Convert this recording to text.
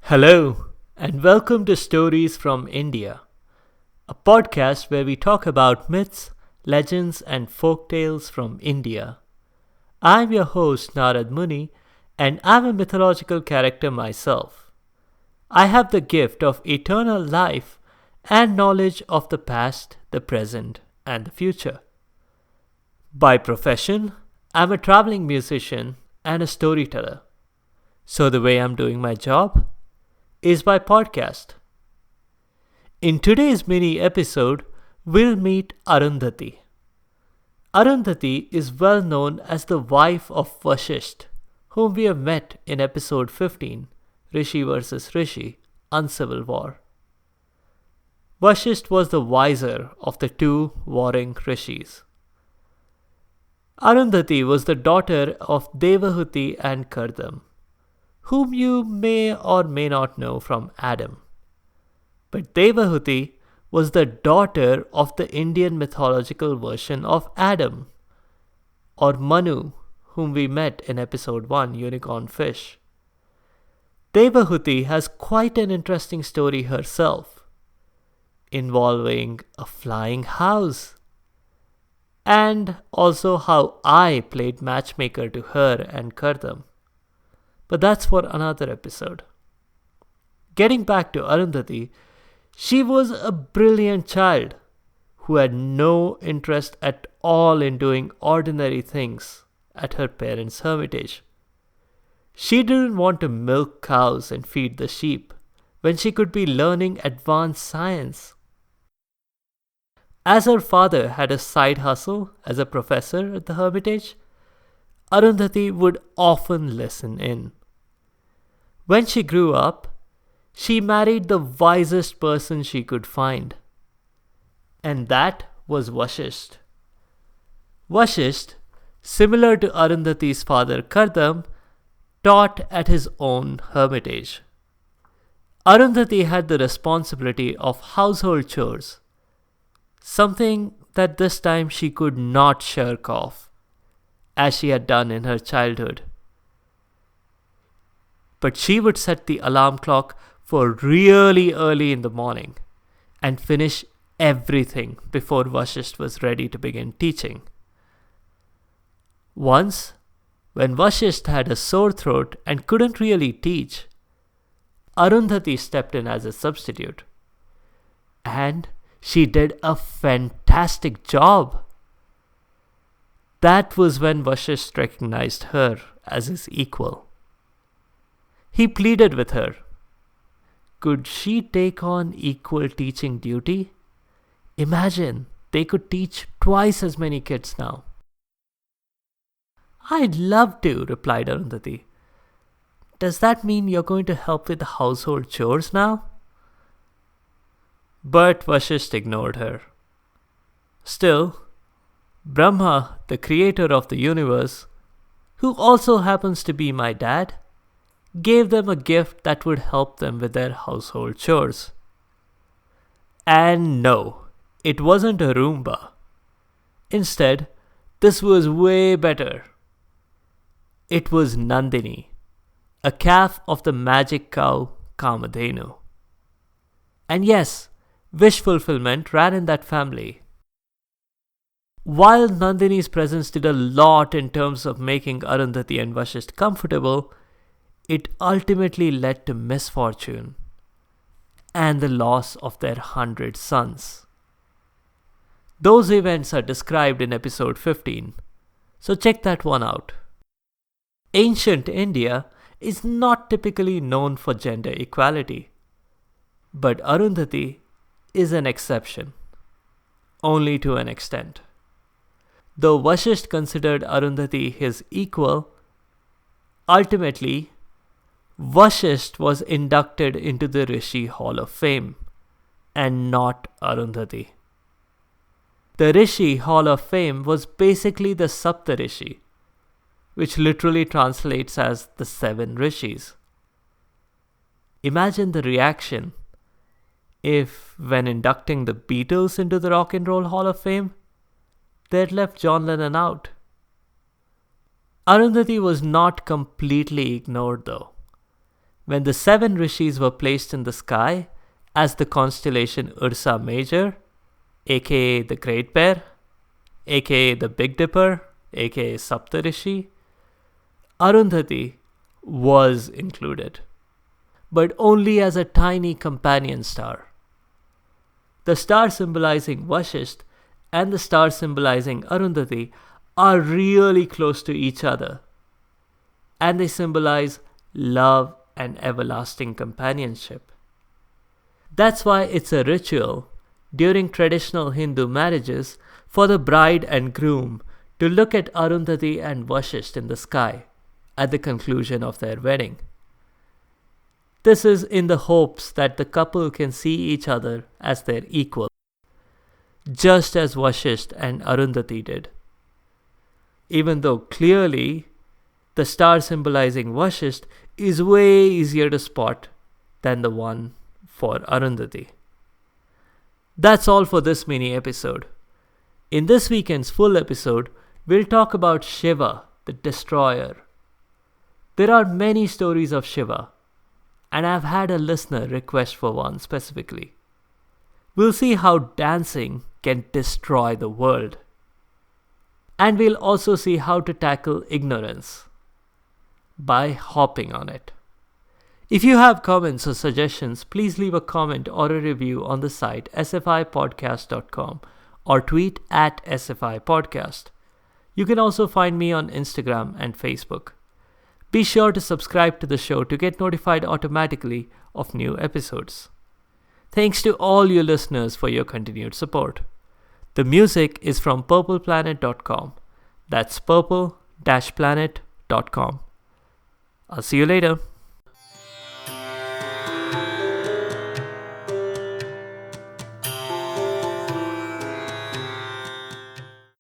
Hello, and welcome to Stories from India, a podcast where we talk about myths, legends, and folk tales from India. I'm your host, Narad Muni, and I'm a mythological character myself. I have the gift of eternal life and knowledge of the past, the present, and the future. By profession, I'm a traveling musician and a storyteller. So, the way I'm doing my job is by podcast. In today's mini episode, we'll meet Arundhati. Arundhati is well known as the wife of Vashisht, whom we have met in episode 15, Rishi versus Rishi, Uncivil War. Vashisht was the wiser of the two warring rishis. Arundhati was the daughter of Devahuti and Kardam, whom you may or may not know from Adam. But Devahuti was the daughter of the Indian mythological version of Adam, or Manu, whom we met in episode 1, Unicorn Fish. Devahuti has quite an interesting story herself, involving a flying house, and also how I played matchmaker to her and Kardam. But that's for another episode. Getting back to Arundhati, she was a brilliant child who had no interest at all in doing ordinary things at her parents' hermitage. She didn't want to milk cows and feed the sheep when she could be learning advanced science. As her father had a side hustle as a professor at the hermitage, Arundhati would often listen in. When she grew up, she married the wisest person she could find, and that was Vashisht. Vashisht, similar to Arundhati's father Kardam, taught at his own hermitage. Arundhati had the responsibility of household chores, something that this time she could not shirk off, as she had done in her childhood. But she would set the alarm clock for really early in the morning and finish everything before Vashisht was ready to begin teaching. Once, when Vashisht had a sore throat and couldn't really teach, Arundhati stepped in as a substitute. And she did a fantastic job. That was when Vashisht recognized her as his equal. He pleaded with her. Could she take on equal teaching duty? Imagine, they could teach twice as many kids now. I'd love to, replied Arundhati. Does that mean you're going to help with the household chores now? But Vashisht ignored her. Still, Brahma, the creator of the universe, who also happens to be my dad, gave them a gift that would help them with their household chores. And no, it wasn't a Roomba. Instead, this was way better. It was Nandini, a calf of the magic cow Kamadhenu. And yes, wish fulfillment ran in that family. While Nandini's presence did a lot in terms of making Arundhati and Vashisht comfortable, it ultimately led to misfortune and the loss of their 100 sons. Those events are described in episode 15, so check that one out. Ancient India is not typically known for gender equality, but Arundhati is an exception, only to an extent. Though Vashisht considered Arundhati his equal, ultimately, Vashisht was inducted into the Rishi Hall of Fame, and not Arundhati. The Rishi Hall of Fame was basically the Saptarishi, which literally translates as the 7 rishis. Imagine the reaction if, when inducting the Beatles into the Rock and Roll Hall of Fame, they'd left John Lennon out. Arundhati was not completely ignored though. When the 7 rishis were placed in the sky as the constellation Ursa Major, aka the Great Bear, aka the Big Dipper, aka Saptarishi, Arundhati was included, but only as a tiny companion star. The star symbolizing Vashisht and the star symbolizing Arundhati are really close to each other, and they symbolize love and everlasting companionship. That's why it's a ritual during traditional Hindu marriages for the bride and groom to look at Arundhati and Vashisht in the sky at the conclusion of their wedding. This is in the hopes that the couple can see each other as their equal, just as Vashisht and Arundhati did. Even though clearly the star symbolizing Vashisht is way easier to spot than the one for Arundhati. That's all for this mini episode. In this weekend's full episode, we'll talk about Shiva, the destroyer. There are many stories of Shiva, and I've had a listener request for one specifically. We'll see how dancing can destroy the world. And we'll also see how to tackle ignorance by hopping on it. If you have comments or suggestions, please leave a comment or a review on the site sfipodcast.com or tweet at sfipodcast. You can also find me on Instagram and Facebook. Be sure to subscribe to the show to get notified automatically of new episodes. Thanks to all you listeners for your continued support. The music is from purpleplanet.com. That's purple-planet.com. I'll see you later.